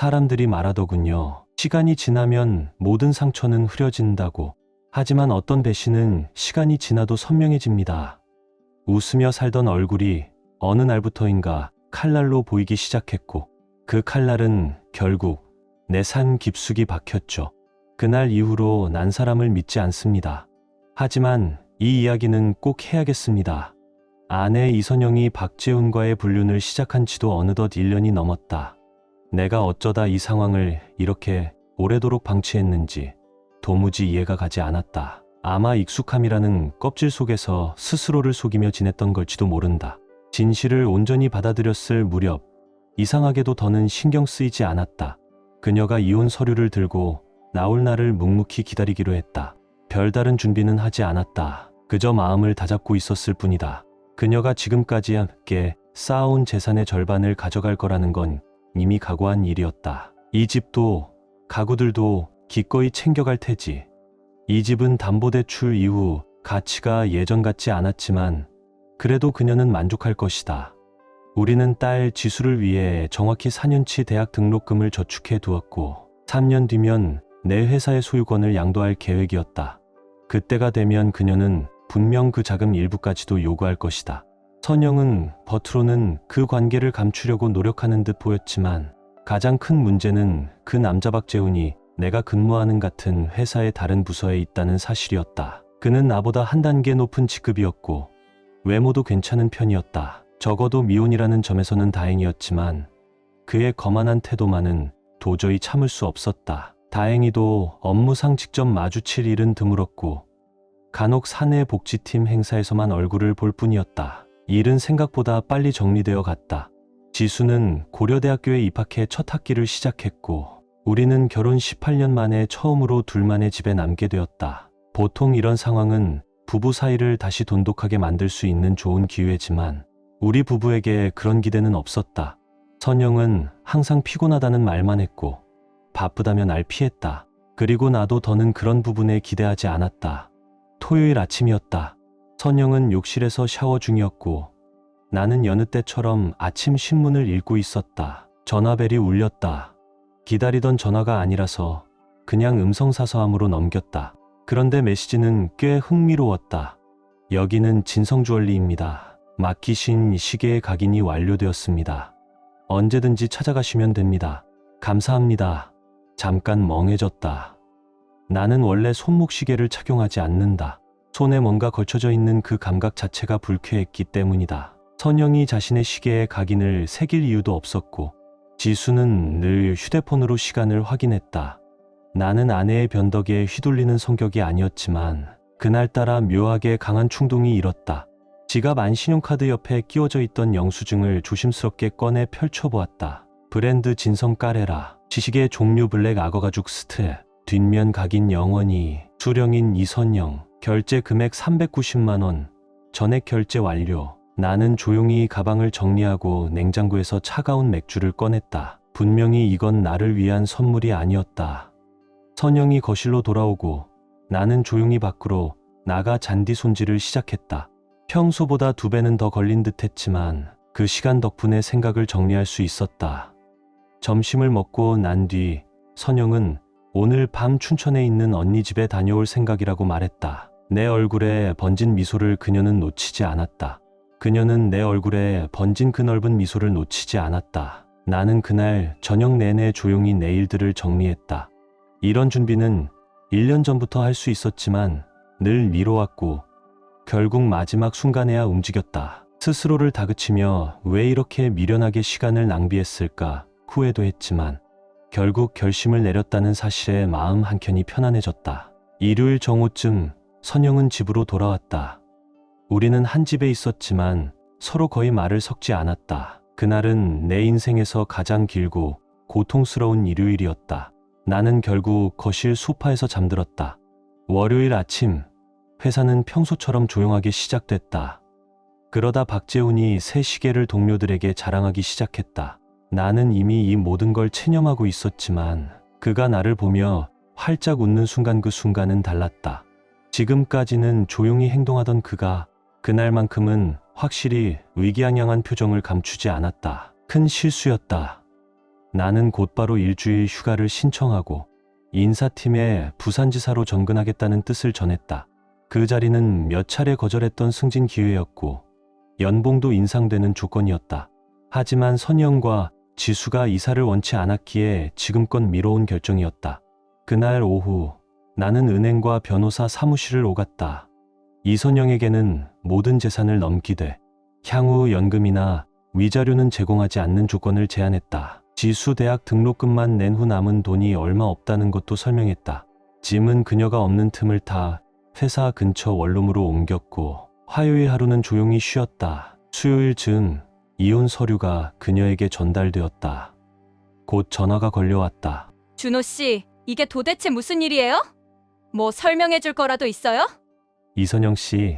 사람들이 말하더군요. 시간이 지나면 모든 상처는 흐려진다고. 하지만 어떤 배신은 시간이 지나도 선명해집니다. 웃으며 살던 얼굴이 어느 날부터인가 칼날로 보이기 시작했고, 그 칼날은 결국 내 삶 깊숙이 박혔죠. 그날 이후로 난 사람을 믿지 않습니다. 하지만 이 이야기는 꼭 해야겠습니다. 아내 이선영이 박재훈과의 불륜을 시작한 지도 어느덧 1년이 넘었다. 내가 어쩌다 이 상황을 이렇게 오래도록 방치했는지 도무지 이해가 가지 않았다. 아마 익숙함이라는 껍질 속에서 스스로를 속이며 지냈던 걸지도 모른다. 진실을 온전히 받아들였을 무렵 이상하게도 더는 신경 쓰이지 않았다. 그녀가 이혼 서류를 들고 나올 날을 묵묵히 기다리기로 했다. 별다른 준비는 하지 않았다. 그저 마음을 다잡고 있었을 뿐이다. 그녀가 지금까지 함께 쌓아온 재산의 절반을 가져갈 거라는 건 이미 각오한 일이었다. 이 집도 가구들도 기꺼이 챙겨갈 테지. 이 집은 담보대출 이후 가치가 예전 같지 않았지만 그래도 그녀는 만족할 것이다. 우리는 딸 지수를 위해 정확히 4년치 대학 등록금을 저축해 두었고 3년 뒤면 내 회사의 소유권을 양도할 계획이었다. 그때가 되면 그녀는 분명 그 자금 일부까지도 요구할 것이다. 선영은 겉으로는 그 관계를 감추려고 노력하는 듯 보였지만 가장 큰 문제는 그 남자 박재훈이 내가 근무하는 같은 회사의 다른 부서에 있다는 사실이었다. 그는 나보다 한 단계 높은 직급이었고 외모도 괜찮은 편이었다. 적어도 미혼이라는 점에서는 다행이었지만 그의 거만한 태도만은 도저히 참을 수 없었다. 다행히도 업무상 직접 마주칠 일은 드물었고 간혹 사내 복지팀 행사에서만 얼굴을 볼 뿐이었다. 일은 생각보다 빨리 정리되어 갔다. 지수는 고려대학교에 입학해 첫 학기를 시작했고 우리는 결혼 18년 만에 처음으로 둘만의 집에 남게 되었다. 보통 이런 상황은 부부 사이를 다시 돈독하게 만들 수 있는 좋은 기회지만 우리 부부에게 그런 기대는 없었다. 선영은 항상 피곤하다는 말만 했고 바쁘다며 날 피했다. 그리고 나도 더는 그런 부분에 기대하지 않았다. 토요일 아침이었다. 선영은 욕실에서 샤워 중이었고 나는 여느 때처럼 아침 신문을 읽고 있었다. 전화벨이 울렸다. 기다리던 전화가 아니라서 그냥 음성사서함으로 넘겼다. 그런데 메시지는 꽤 흥미로웠다. 여기는 진성주얼리입니다. 맡기신 시계의 각인이 완료되었습니다. 언제든지 찾아가시면 됩니다. 감사합니다. 잠깐 멍해졌다. 나는 원래 손목시계를 착용하지 않는다. 손에 뭔가 걸쳐져 있는 그 감각 자체가 불쾌했기 때문이다. 선영이 자신의 시계에 각인을 새길 이유도 없었고 지수는 늘 휴대폰으로 시간을 확인했다. 나는 아내의 변덕에 휘둘리는 성격이 아니었지만 그날따라 묘하게 강한 충동이 일었다. 지갑 안 신용카드 옆에 끼워져 있던 영수증을 조심스럽게 꺼내 펼쳐보았다. 브랜드 진성 까레라, 지식의 종류 블랙 악어 가죽 스트랩, 뒷면 각인 영원히, 수령인 이선영, 결제 금액 390만 원, 전액 결제 완료. 나는 조용히 가방을 정리하고 냉장고에서 차가운 맥주를 꺼냈다. 분명히 이건 나를 위한 선물이 아니었다. 선영이 거실로 돌아오고 나는 조용히 밖으로 나가 잔디 손질을 시작했다. 평소보다 2배는 더 걸린 듯 했지만 그 시간 덕분에 생각을 정리할 수 있었다. 점심을 먹고 난 뒤 선영은 오늘 밤 춘천에 있는 언니 집에 다녀올 생각이라고 말했다. 내 얼굴에 번진 미소를 그녀는 놓치지 않았다. 그녀는 내 얼굴에 번진 그 넓은 미소를 놓치지 않았다. 나는 그날 저녁 내내 조용히 내 일들을 정리했다. 이런 준비는 1년 전부터 할 수 있었지만 늘 미뤄왔고 결국 마지막 순간에야 움직였다. 스스로를 다그치며 왜 이렇게 미련하게 시간을 낭비했을까 후회도 했지만 결국 결심을 내렸다는 사실에 마음 한켠이 편안해졌다. 일요일 정오쯤 선영은 집으로 돌아왔다. 우리는 한 집에 있었지만 서로 거의 말을 섞지 않았다. 그날은 내 인생에서 가장 길고 고통스러운 일요일이었다. 나는 결국 거실 소파에서 잠들었다. 월요일 아침 회사는 평소처럼 조용하게 시작됐다. 그러다 박재훈이 새 시계를 동료들에게 자랑하기 시작했다. 나는 이미 이 모든 걸 체념하고 있었지만 그가 나를 보며 활짝 웃는 순간 그 순간은 달랐다. 지금까지는 조용히 행동하던 그가 그날만큼은 확실히 의기양양한 표정을 감추지 않았다. 큰 실수였다. 나는 곧바로 일주일 휴가를 신청하고 인사팀에 부산지사로 전근하겠다는 뜻을 전했다. 그 자리는 몇 차례 거절했던 승진 기회였고 연봉도 인상되는 조건이었다. 하지만 선영과 지수가 이사를 원치 않았기에 지금껏 미뤄온 결정이었다. 그날 오후 나는 은행과 변호사 사무실을 오갔다. 이선영에게는 모든 재산을 넘기되 향후 연금이나 위자료는 제공하지 않는 조건을 제안했다. 지수 대학 등록금만 낸 후 남은 돈이 얼마 없다는 것도 설명했다. 짐은 그녀가 없는 틈을 타 회사 근처 원룸으로 옮겼고 화요일 하루는 조용히 쉬었다. 수요일 즈음 이혼 서류가 그녀에게 전달되었다. 곧 전화가 걸려왔다. 준호 씨, 이게 도대체 무슨 일이에요? 뭐 설명해 줄 거라도 있어요? 이선영 씨,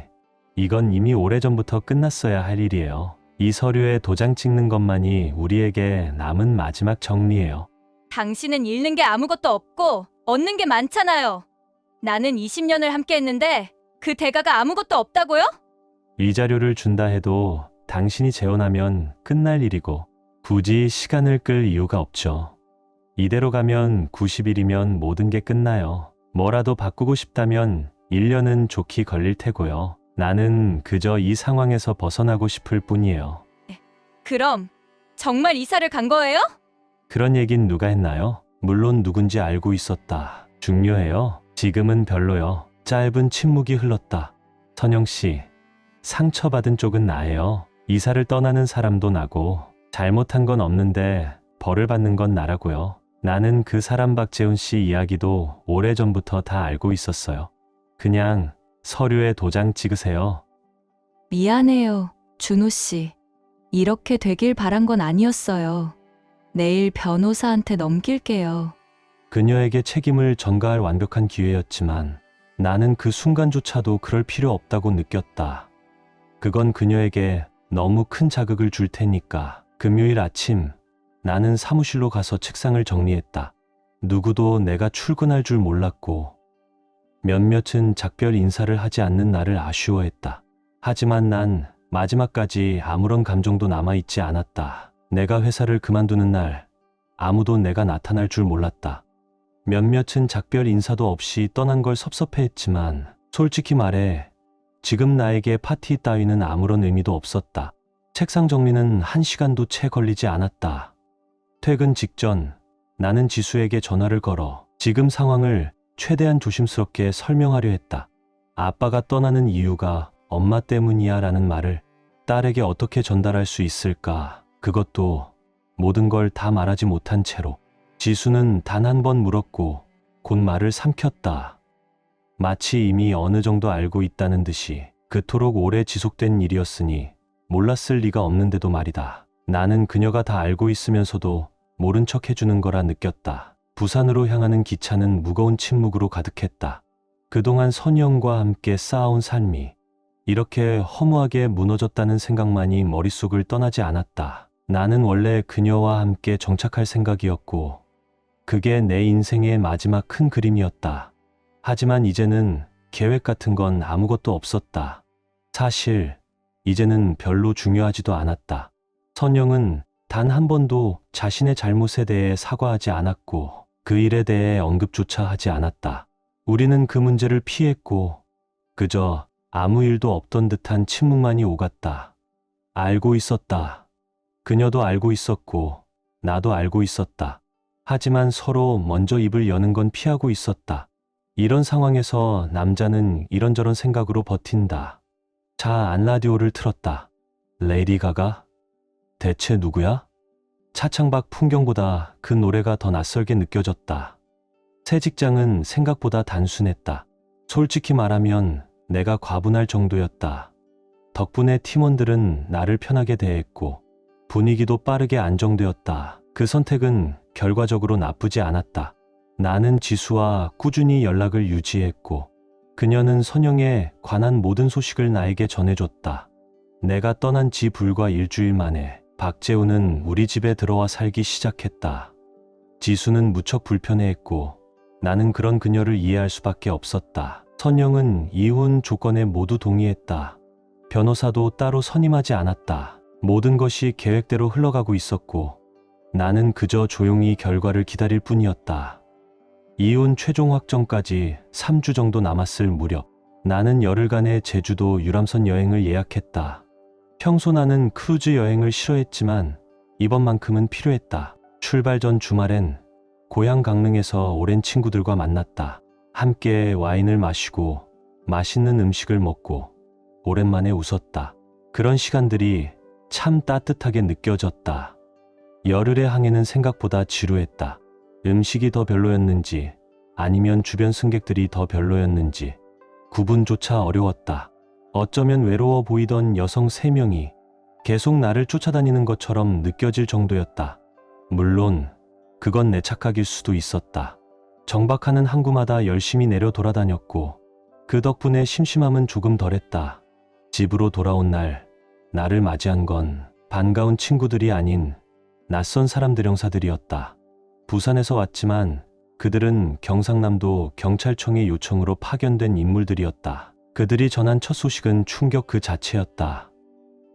이건 이미 오래전부터 끝났어야 할 일이에요. 이 서류에 도장 찍는 것만이 우리에게 남은 마지막 정리예요. 당신은 잃는 게 아무것도 없고 얻는 게 많잖아요. 나는 20년을 함께 했는데 그 대가가 아무것도 없다고요? 위자료를 준다 해도 당신이 재혼하면 끝날 일이고 굳이 시간을 끌 이유가 없죠. 이대로 가면 90일이면 모든 게 끝나요. 뭐라도 바꾸고 싶다면 1년은 좋게 걸릴 테고요. 나는 그저 이 상황에서 벗어나고 싶을 뿐이에요. 그럼 정말 이사를 간 거예요? 그런 얘긴 누가 했나요? 물론 누군지 알고 있었다. 중요해요. 지금은 별로요. 짧은 침묵이 흘렀다. 선영 씨, 상처받은 쪽은 나예요. 이사를 떠나는 사람도 나고 잘못한 건 없는데 벌을 받는 건 나라고요. 나는 그 사람 박재훈 씨 이야기도 오래전부터 다 알고 있었어요. 그냥 서류에 도장 찍으세요. 미안해요, 준호 씨. 이렇게 되길 바란 건 아니었어요. 내일 변호사한테 넘길게요. 그녀에게 책임을 전가할 완벽한 기회였지만 나는 그 순간조차도 그럴 필요 없다고 느꼈다. 그건 그녀에게 너무 큰 자극을 줄 테니까. 금요일 아침 나는 사무실로 가서 책상을 정리했다. 누구도 내가 출근할 줄 몰랐고 몇몇은 작별 인사를 하지 않는 나를 아쉬워했다. 하지만 난 마지막까지 아무런 감정도 남아있지 않았다. 내가 회사를 그만두는 날 아무도 내가 나타날 줄 몰랐다. 몇몇은 작별 인사도 없이 떠난 걸 섭섭해했지만 솔직히 말해 지금 나에게 파티 따위는 아무런 의미도 없었다. 책상 정리는 1시간도 채 걸리지 않았다. 퇴근 직전 나는 지수에게 전화를 걸어 지금 상황을 최대한 조심스럽게 설명하려 했다. 아빠가 떠나는 이유가 엄마 때문이야 라는 말을 딸에게 어떻게 전달할 수 있을까? 그것도 모든 걸 다 말하지 못한 채로. 지수는 단 한 번 물었고 곧 말을 삼켰다. 마치 이미 어느 정도 알고 있다는 듯이. 그토록 오래 지속된 일이었으니 몰랐을 리가 없는데도 말이다. 나는 그녀가 다 알고 있으면서도 모른 척 해주는 거라 느꼈다. 부산으로 향하는 기차는 무거운 침묵으로 가득했다. 그동안 선영과 함께 쌓아온 삶이 이렇게 허무하게 무너졌다는 생각만이 머릿속을 떠나지 않았다. 나는 원래 그녀와 함께 정착할 생각이었고 그게 내 인생의 마지막 큰 그림이었다. 하지만 이제는 계획 같은 건 아무것도 없었다. 사실 이제는 별로 중요하지도 않았다. 선영은 단 한 번도 자신의 잘못에 대해 사과하지 않았고 그 일에 대해 언급조차 하지 않았다. 우리는 그 문제를 피했고 그저 아무 일도 없던 듯한 침묵만이 오갔다. 알고 있었다. 그녀도 알고 있었고 나도 알고 있었다. 하지만 서로 먼저 입을 여는 건 피하고 있었다. 이런 상황에서 남자는 이런저런 생각으로 버틴다. 차 안 라디오를 틀었다. 레이디 가가? 대체 누구야? 차창 밖 풍경보다 그 노래가 더 낯설게 느껴졌다. 새 직장은 생각보다 단순했다. 솔직히 말하면 내가 과분할 정도였다. 덕분에 팀원들은 나를 편하게 대했고 분위기도 빠르게 안정되었다. 그 선택은 결과적으로 나쁘지 않았다. 나는 지수와 꾸준히 연락을 유지했고 그녀는 선영에 관한 모든 소식을 나에게 전해줬다. 내가 떠난 지 불과 일주일 만에 박재훈은 우리 집에 들어와 살기 시작했다. 지수는 무척 불편해했고 나는 그런 그녀를 이해할 수밖에 없었다. 선영은 이혼 조건에 모두 동의했다. 변호사도 따로 선임하지 않았다. 모든 것이 계획대로 흘러가고 있었고 나는 그저 조용히 결과를 기다릴 뿐이었다. 이혼 최종 확정까지 3주 정도 남았을 무렵 나는 열흘간의 제주도 유람선 여행을 예약했다. 평소 나는 크루즈 여행을 싫어했지만 이번만큼은 필요했다. 출발 전 주말엔 고향 강릉에서 오랜 친구들과 만났다. 함께 와인을 마시고 맛있는 음식을 먹고 오랜만에 웃었다. 그런 시간들이 참 따뜻하게 느껴졌다. 열흘의 항해는 생각보다 지루했다. 음식이 더 별로였는지 아니면 주변 승객들이 더 별로였는지 구분조차 어려웠다. 어쩌면 외로워 보이던 여성 3명이 계속 나를 쫓아다니는 것처럼 느껴질 정도였다. 물론 그건 내 착각일 수도 있었다. 정박하는 항구마다 열심히 내려 돌아다녔고 그 덕분에 심심함은 조금 덜했다. 집으로 돌아온 날 나를 맞이한 건 반가운 친구들이 아닌 낯선 사람들 형사들이었다. 부산에서 왔지만 그들은 경상남도 경찰청의 요청으로 파견된 인물들이었다. 그들이 전한 첫 소식은 충격 그 자체였다.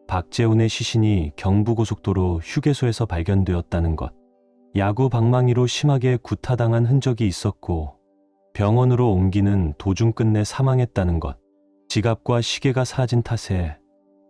박재훈의 시신이 경부고속도로 휴게소에서 발견되었다는 것. 야구 방망이로 심하게 구타당한 흔적이 있었고 병원으로 옮기는 도중 끝내 사망했다는 것. 지갑과 시계가 사라진 탓에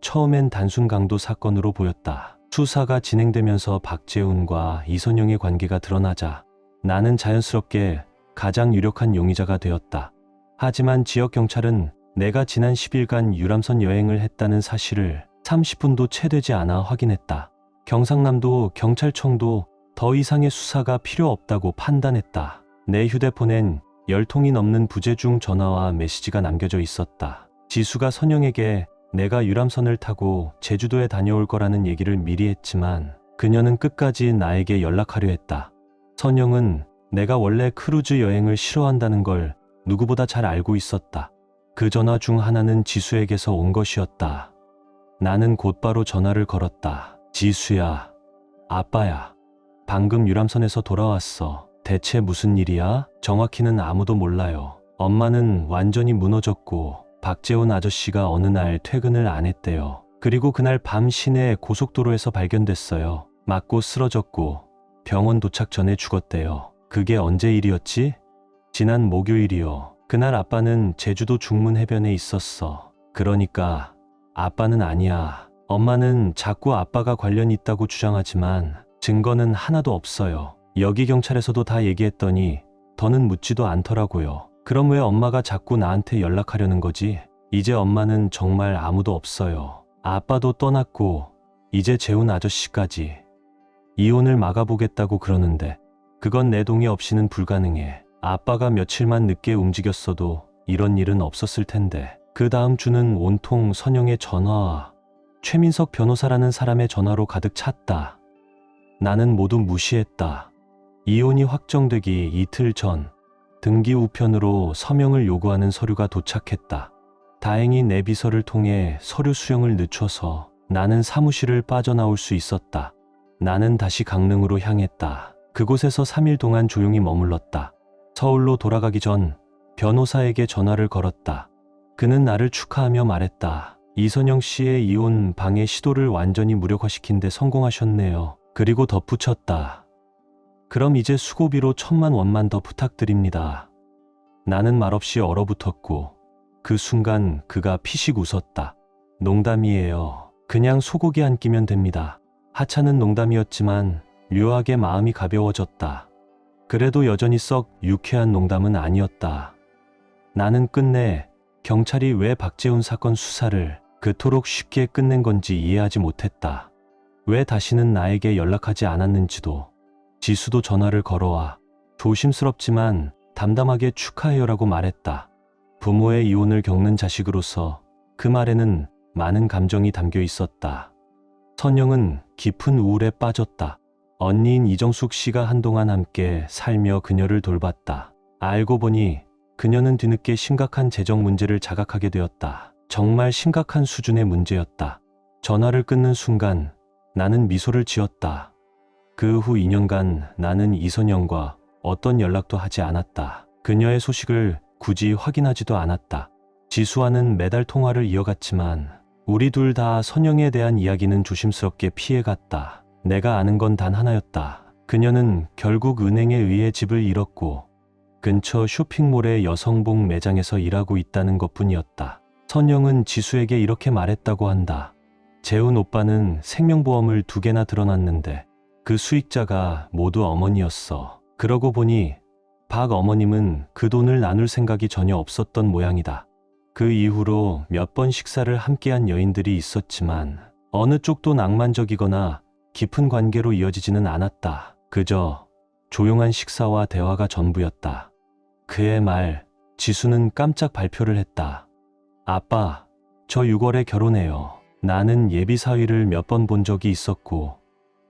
처음엔 단순 강도 사건으로 보였다. 수사가 진행되면서 박재훈과 이선영의 관계가 드러나자 나는 자연스럽게 가장 유력한 용의자가 되었다. 하지만 지역 경찰은 내가 지난 10일간 유람선 여행을 했다는 사실을 30분도 채 되지 않아 확인했다. 경상남도 경찰청도 더 이상의 수사가 필요 없다고 판단했다. 내 휴대폰엔 10통이 넘는 부재중 전화와 메시지가 남겨져 있었다. 지수가 선영에게 내가 유람선을 타고 제주도에 다녀올 거라는 얘기를 미리 했지만 그녀는 끝까지 나에게 연락하려 했다. 선영은 내가 원래 크루즈 여행을 싫어한다는 걸 누구보다 잘 알고 있었다. 그 전화 중 하나는 지수에게서 온 것이었다. 나는 곧바로 전화를 걸었다. 지수야, 아빠야. 방금 유람선에서 돌아왔어. 대체 무슨 일이야? 정확히는 아무도 몰라요. 엄마는 완전히 무너졌고 박재훈 아저씨가 어느 날 퇴근을 안 했대요. 그리고 그날 밤 시내 고속도로에서 발견됐어요. 맞고 쓰러졌고 병원 도착 전에 죽었대요. 그게 언제 일이었지? 지난 목요일이요. 그날 아빠는 제주도 중문 해변에 있었어. 그러니까 아빠는 아니야. 엄마는 자꾸 아빠가 관련 있다고 주장하지만 증거는 하나도 없어요. 여기 경찰에서도 다 얘기했더니 더는 묻지도 않더라고요. 그럼 왜 엄마가 자꾸 나한테 연락하려는 거지? 이제 엄마는 정말 아무도 없어요. 아빠도 떠났고 이제 재훈 아저씨까지. 이혼을 막아보겠다고 그러는데 그건 내 동의 없이는 불가능해. 아빠가 며칠만 늦게 움직였어도 이런 일은 없었을 텐데. 그 다음 주는 온통 선영의 전화와 최민석 변호사라는 사람의 전화로 가득 찼다. 나는 모두 무시했다. 이혼이 확정되기 이틀 전 등기 우편으로 서명을 요구하는 서류가 도착했다. 다행히 내 비서를 통해 서류 수령을 늦춰서 나는 사무실을 빠져나올 수 있었다. 나는 다시 강릉으로 향했다. 그곳에서 3일 동안 조용히 머물렀다. 서울로 돌아가기 전 변호사에게 전화를 걸었다. 그는 나를 축하하며 말했다. 이선영 씨의 이혼 방해 시도를 완전히 무력화시킨 데 성공하셨네요. 그리고 덧붙였다. 그럼 이제 수고비로 1,000만 원만 더 부탁드립니다. 나는 말없이 얼어붙었고 그 순간 그가 피식 웃었다. 농담이에요. 그냥 소고기 한 끼면 됩니다. 하찮은 농담이었지만 묘하게 마음이 가벼워졌다. 그래도 여전히 썩 유쾌한 농담은 아니었다. 나는 끝내 경찰이 왜 박재훈 사건 수사를 그토록 쉽게 끝낸 건지 이해하지 못했다. 왜 다시는 나에게 연락하지 않았는지도. 지수도 전화를 걸어와 조심스럽지만 담담하게 축하해요라고 말했다. 부모의 이혼을 겪는 자식으로서 그 말에는 많은 감정이 담겨 있었다. 선영은 깊은 우울에 빠졌다. 언니인 이정숙 씨가 한동안 함께 살며 그녀를 돌봤다. 알고 보니 그녀는 뒤늦게 심각한 재정 문제를 자각하게 되었다. 정말 심각한 수준의 문제였다. 전화를 끊는 순간 나는 미소를 지었다. 그 후 2년간 나는 이선영과 어떤 연락도 하지 않았다. 그녀의 소식을 굳이 확인하지도 않았다. 지수와는 매달 통화를 이어갔지만 우리 둘 다 선영에 대한 이야기는 조심스럽게 피해갔다. 내가 아는 건 단 하나였다. 그녀는 결국 은행에 의해 집을 잃었고 근처 쇼핑몰의 여성복 매장에서 일하고 있다는 것뿐이었다. 선영은 지수에게 이렇게 말했다고 한다. 재훈 오빠는 생명보험을 2개나 들어놨는데 그 수익자가 모두 어머니였어. 그러고 보니 박 어머님은 그 돈을 나눌 생각이 전혀 없었던 모양이다. 그 이후로 몇 번 식사를 함께한 여인들이 있었지만 어느 쪽도 낭만적이거나 깊은 관계로 이어지지는 않았다. 그저 조용한 식사와 대화가 전부였다. 그의 말, 지수는 깜짝 발표를 했다. 아빠, 저 6월에 결혼해요. 나는 예비 사위를 몇 번 본 적이 있었고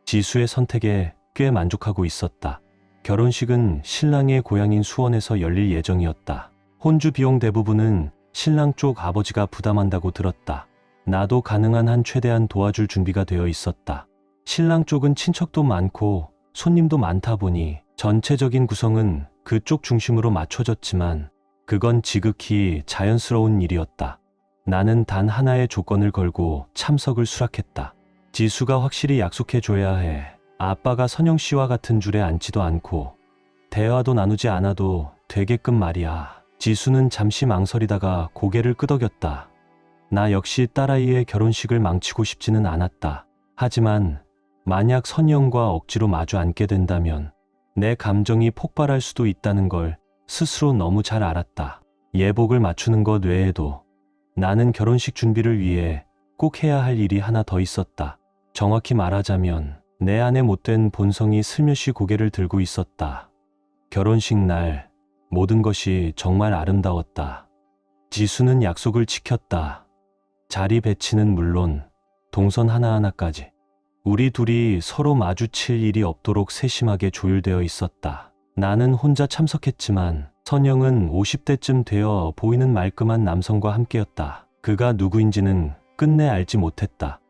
지수의 선택에 꽤 만족하고 있었다. 결혼식은 신랑의 고향인 수원에서 열릴 예정이었다. 혼주 비용 대부분은 신랑 쪽 아버지가 부담한다고 들었다. 나도 가능한 한 최대한 도와줄 준비가 되어 있었다. 신랑 쪽은 친척도 많고 손님도 많다 보니 전체적인 구성은 그쪽 중심으로 맞춰졌지만 그건 지극히 자연스러운 일이었다. 나는 단 하나의 조건을 걸고 참석을 수락했다. 지수가 확실히 약속해줘야 해. 아빠가 선영 씨와 같은 줄에 앉지도 않고 대화도 나누지 않아도 되게끔 말이야. 지수는 잠시 망설이다가 고개를 끄덕였다. 나 역시 딸아이의 결혼식을 망치고 싶지는 않았다. 하지만 만약 선영과 억지로 마주 앉게 된다면 내 감정이 폭발할 수도 있다는 걸 스스로 너무 잘 알았다. 예복을 맞추는 것 외에도 나는 결혼식 준비를 위해 꼭 해야 할 일이 하나 더 있었다. 정확히 말하자면 내 안에 못된 본성이 슬며시 고개를 들고 있었다. 결혼식 날 모든 것이 정말 아름다웠다. 지수는 약속을 지켰다. 자리 배치는 물론 동선 하나하나까지. 우리 둘이 서로 마주칠 일이 없도록 세심하게 조율되어 있었다. 나는 혼자 참석했지만 선영은 50대쯤 되어 보이는 말끔한 남성과 함께였다. 그가 누구인지는 끝내 알지 못했다.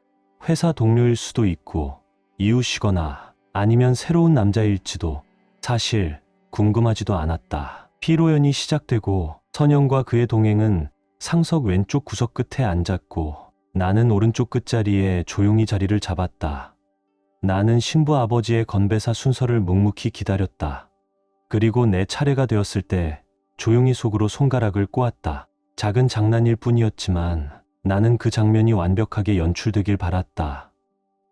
회사 동료일 수도 있고 이웃이거나 아니면 새로운 남자일지도 사실 궁금하지도 않았다. 피로연이 시작되고 선영과 그의 동행은 상석 왼쪽 구석 끝에 앉았고 나는 오른쪽 끝자리에 조용히 자리를 잡았다. 나는 신부 아버지의 건배사 순서를 묵묵히 기다렸다. 그리고 내 차례가 되었을 때 조용히 속으로 손가락을 꼬았다. 작은 장난일 뿐이었지만 나는 그 장면이 완벽하게 연출되길 바랐다.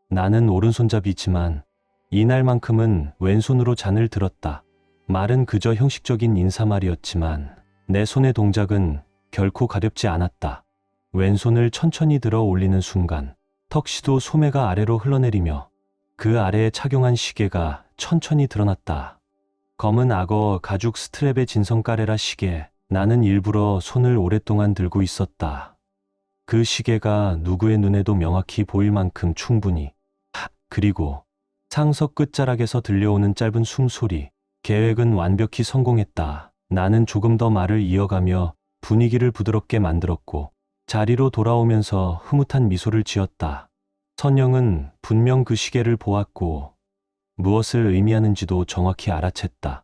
나는 오른손잡이지만 이날만큼은 왼손으로 잔을 들었다. 말은 그저 형식적인 인사말이었지만 내 손의 동작은 결코 가렵지 않았다. 왼손을 천천히 들어 올리는 순간 턱시도 소매가 아래로 흘러내리며 그 아래에 착용한 시계가 천천히 드러났다. 검은 악어 가죽 스트랩의 진성까레라 시계. 나는 일부러 손을 오랫동안 들고 있었다. 그 시계가 누구의 눈에도 명확히 보일 만큼 충분히. 그리고 상석 끝자락에서 들려오는 짧은 숨소리. 계획은 완벽히 성공했다. 나는 조금 더 말을 이어가며 분위기를 부드럽게 만들었고 자리로 돌아오면서 흐뭇한 미소를 지었다. 선영은 분명 그 시계를 보았고 무엇을 의미하는지도 정확히 알아챘다.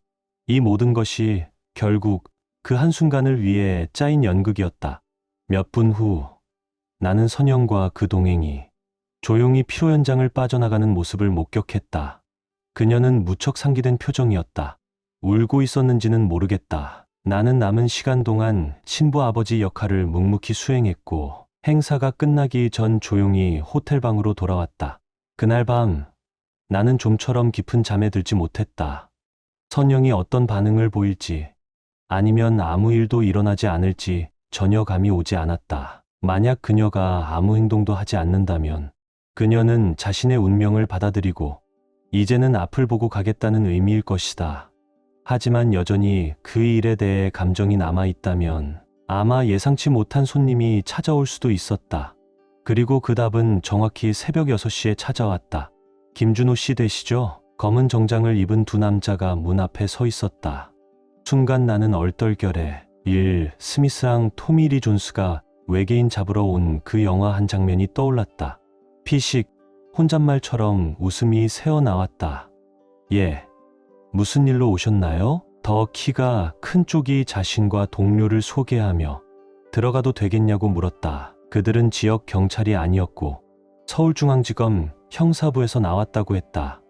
이 모든 것이 결국 그 한순간을 위해 짜인 연극이었다. 몇 분 후 나는 선영과 그 동행이 조용히 피로 현장을 빠져나가는 모습을 목격했다. 그녀는 무척 상기된 표정이었다. 울고 있었는지는 모르겠다. 나는 남은 시간 동안 신부 아버지 역할을 묵묵히 수행했고 행사가 끝나기 전 조용히 호텔 방으로 돌아왔다. 그날 밤 나는 좀처럼 깊은 잠에 들지 못했다. 선영이 어떤 반응을 보일지 아니면 아무 일도 일어나지 않을지 전혀 감이 오지 않았다. 만약 그녀가 아무 행동도 하지 않는다면 그녀는 자신의 운명을 받아들이고 이제는 앞을 보고 가겠다는 의미일 것이다. 하지만 여전히 그 일에 대해 감정이 남아있다면 아마 예상치 못한 손님이 찾아올 수도 있었다. 그리고 그 답은 정확히 새벽 6시에 찾아왔다. 김준호 씨 되시죠? 검은 정장을 입은 두 남자가 문 앞에 서 있었다. 순간 나는 얼떨결에 스미스랑 토미 리 존스가 외계인 잡으러 온 그 영화 한 장면이 떠올랐다. 피식, 혼잣말처럼 웃음이 새어나왔다. 예, 무슨 일로 오셨나요? 더 키가 큰 쪽이 자신과 동료를 소개하며 들어가도 되겠냐고 물었다. 그들은 지역 경찰이 아니었고 서울중앙지검 형사부에서 나왔다고 했다.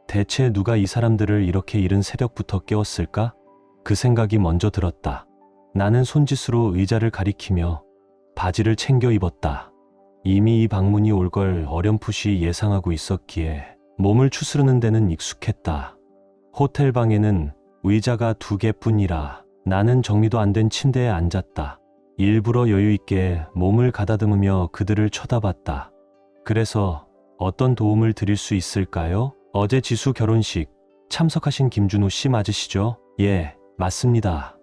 대체 누가 이 사람들을 이렇게 이른 새벽부터 깨웠을까? 그 생각이 먼저 들었다. 나는 손짓으로 의자를 가리키며 바지를 챙겨 입었다. 이미 이 방문이 올 걸 어렴풋이 예상하고 있었기에 몸을 추스르는 데는 익숙했다. 호텔 방에는 의자가 2개뿐이라 나는 정리도 안 된 침대에 앉았다. 일부러 여유 있게 몸을 가다듬으며 그들을 쳐다봤다. 그래서 어떤 도움을 드릴 수 있을까요? 어제 지수 결혼식 참석하신 김준호 씨 맞으시죠? 예, 맞습니다.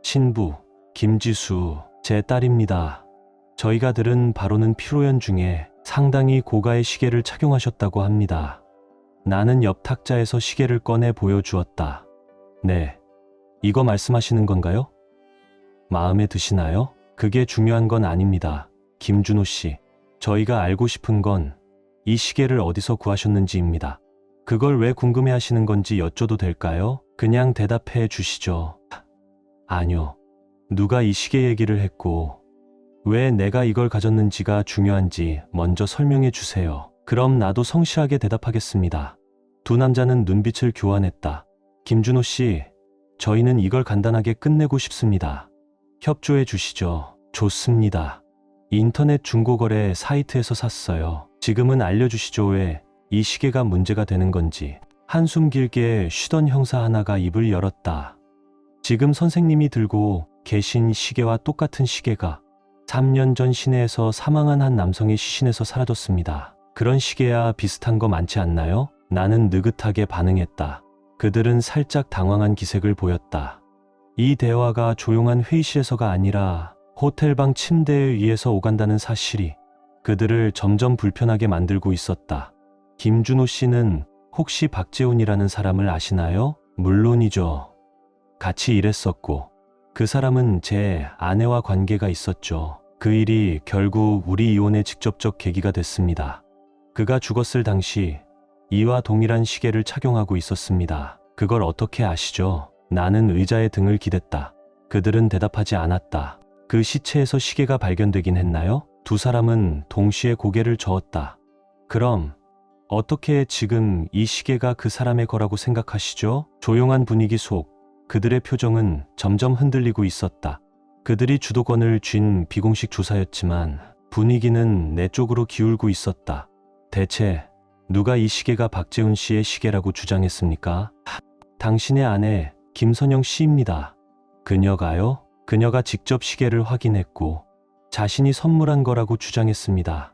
신부, 김지수, 제 딸입니다. 저희가 들은 바로는 피로연 중에 상당히 고가의 시계를 착용하셨다고 합니다. 나는 옆 탁자에서 시계를 꺼내 보여주었다. 네, 이거 말씀하시는 건가요? 마음에 드시나요? 그게 중요한 건 아닙니다. 김준호 씨, 저희가 알고 싶은 건 이 시계를 어디서 구하셨는지입니다. 그걸 왜 궁금해 하시는 건지 여쭤도 될까요? 그냥 대답해 주시죠. 아니요. 누가 이 시계 얘기를 했고 왜 내가 이걸 가졌는지가 중요한지 먼저 설명해 주세요. 그럼 나도 성실하게 대답하겠습니다. 두 남자는 눈빛을 교환했다. 김준호 씨, 저희는 이걸 간단하게 끝내고 싶습니다. 협조해 주시죠. 좋습니다. 인터넷 중고거래 사이트에서 샀어요. 지금은 알려주시죠. 왜 이 시계가 문제가 되는 건지. 한숨 길게 쉬던 형사 하나가 입을 열었다. 지금 선생님이 들고 계신 시계와 똑같은 시계가 3년 전 시내에서 사망한 한 남성의 시신에서 사라졌습니다. 그런 시계야 비슷한 거 많지 않나요? 나는 느긋하게 반응했다. 그들은 살짝 당황한 기색을 보였다. 이 대화가 조용한 회의실에서가 아니라 호텔방 침대 위에서 오간다는 사실이 그들을 점점 불편하게 만들고 있었다. 김준호 씨는 혹시 박재훈이라는 사람을 아시나요? 물론이죠. 같이 일했었고 그 사람은 제 아내와 관계가 있었죠. 그 일이 결국 우리 이혼의 직접적 계기가 됐습니다. 그가 죽었을 당시 이와 동일한 시계를 착용하고 있었습니다. 그걸 어떻게 아시죠? 나는 의자에 등을 기댔다. 그들은 대답하지 않았다. 그 시체에서 시계가 발견되긴 했나요? 두 사람은 동시에 고개를 저었다. 그럼 어떻게 지금 이 시계가 그 사람의 거라고 생각하시죠? 조용한 분위기 속 그들의 표정은 점점 흔들리고 있었다. 그들이 주도권을 쥔 비공식 조사였지만 분위기는 내 쪽으로 기울고 있었다. 대체 누가 이 시계가 박재훈 씨의 시계라고 주장했습니까? 당신의 아내 김선영 씨입니다. 그녀가요? 그녀가 직접 시계를 확인했고 자신이 선물한 거라고 주장했습니다.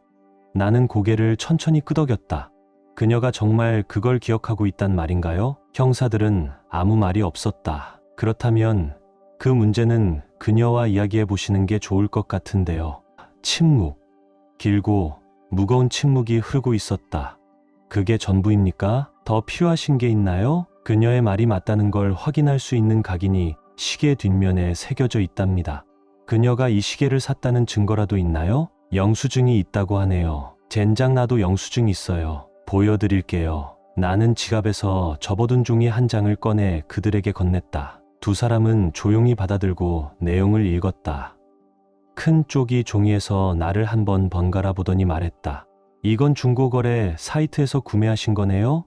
나는 고개를 천천히 끄덕였다. 그녀가 정말 그걸 기억하고 있단 말인가요? 형사들은 아무 말이 없었다. 그렇다면 그 문제는 그녀와 이야기해 보시는 게 좋을 것 같은데요. 침묵. 길고 무거운 침묵이 흐르고 있었다. 그게 전부입니까? 더 필요하신 게 있나요? 그녀의 말이 맞다는 걸 확인할 수 있는 각인이 시계 뒷면에 새겨져 있답니다. 그녀가 이 시계를 샀다는 증거라도 있나요? 영수증이 있다고 하네요. 젠장 나도 영수증 있어요. 보여드릴게요. 나는 지갑에서 접어둔 종이 한 장을 꺼내 그들에게 건넸다. 두 사람은 조용히 받아들고 내용을 읽었다. 큰 쪽이 종이에서 나를 한번 번갈아 보더니 말했다. 이건 중고거래 사이트에서 구매하신 거네요?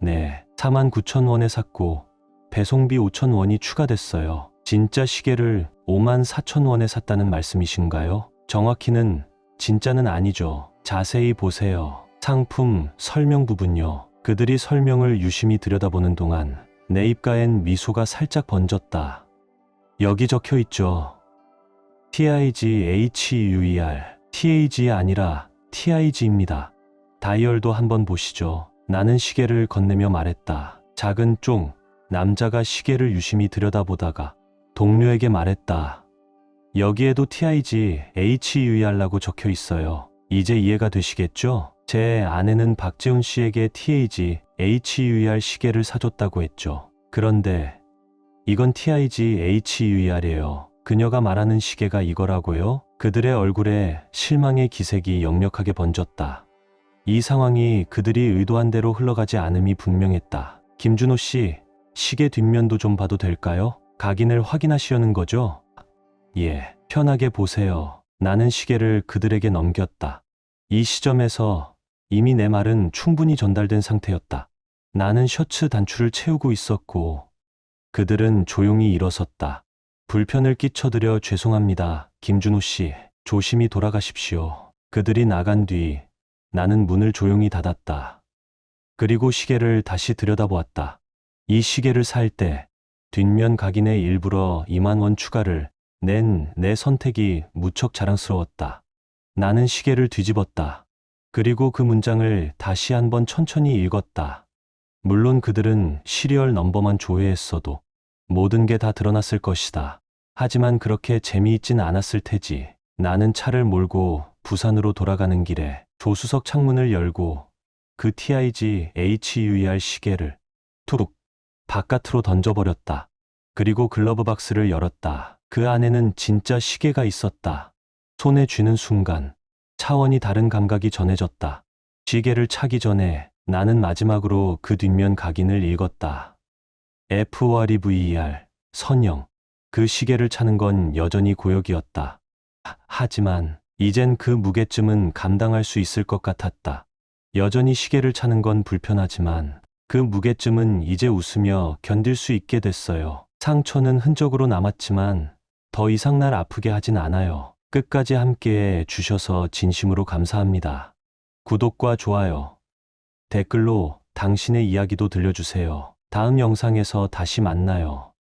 네, 49,000원에 샀고 배송비 5,000원이 추가됐어요. 진짜 시계를 54,000원에 샀다는 말씀이신가요? 정확히는 진짜는 아니죠. 자세히 보세요. 상품 설명 부분요. 그들이 설명을 유심히 들여다보는 동안 내 입가엔 미소가 살짝 번졌다. 여기 적혀 있죠. TIGHUER. TAG이 아니라 TIG입니다. 다이얼도 한번 보시죠. 나는 시계를 건네며 말했다. 작은 쫑. 남자가 시계를 유심히 들여다보다가 동료에게 말했다. 여기에도 TIGHUER라고 적혀 있어요. 이제 이해가 되시겠죠? 제 아내는 박재훈 씨에게 TIGHUER 시계를 사줬다고 했죠. 그런데 이건 TIGHUER이에요. 그녀가 말하는 시계가 이거라고요? 그들의 얼굴에 실망의 기색이 역력하게 번졌다. 이 상황이 그들이 의도한 대로 흘러가지 않음이 분명했다. 김준호 씨, 시계 뒷면도 좀 봐도 될까요? 각인을 확인하시려는 거죠? 예, 편하게 보세요. 나는 시계를 그들에게 넘겼다. 이 시점에서 이미 내 말은 충분히 전달된 상태였다. 나는 셔츠 단추를 채우고 있었고 그들은 조용히 일어섰다. 불편을 끼쳐드려 죄송합니다. 김준호 씨, 조심히 돌아가십시오. 그들이 나간 뒤 나는 문을 조용히 닫았다. 그리고 시계를 다시 들여다보았다. 이 시계를 살 때 뒷면 각인에 일부러 2만 원 추가를 낸 내 선택이 무척 자랑스러웠다. 나는 시계를 뒤집었다. 그리고 그 문장을 다시 한번 천천히 읽었다. 물론 그들은 시리얼 넘버만 조회했어도 모든 게 다 드러났을 것이다. 하지만 그렇게 재미있진 않았을 테지. 나는 차를 몰고 부산으로 돌아가는 길에 조수석 창문을 열고 그 TIG HUER 시계를 툭 바깥으로 던져버렸다. 그리고 글러브 박스를 열었다. 그 안에는 진짜 시계가 있었다. 손에 쥐는 순간 차원이 다른 감각이 전해졌다. 시계를 차기 전에 나는 마지막으로 그 뒷면 각인을 읽었다. FOREVER 선영. 그 시계를 차는 건 여전히 고역이었다. 하지만 이젠 그 무게쯤은 감당할 수 있을 것 같았다. 여전히 시계를 차는 건 불편하지만 그 무게쯤은 이제 웃으며 견딜 수 있게 됐어요. 상처는 흔적으로 남았지만 더 이상 날 아프게 하진 않아요. 끝까지 함께해 주셔서 진심으로 감사합니다. 구독과 좋아요, 댓글로 당신의 이야기도 들려주세요. 다음 영상에서 다시 만나요.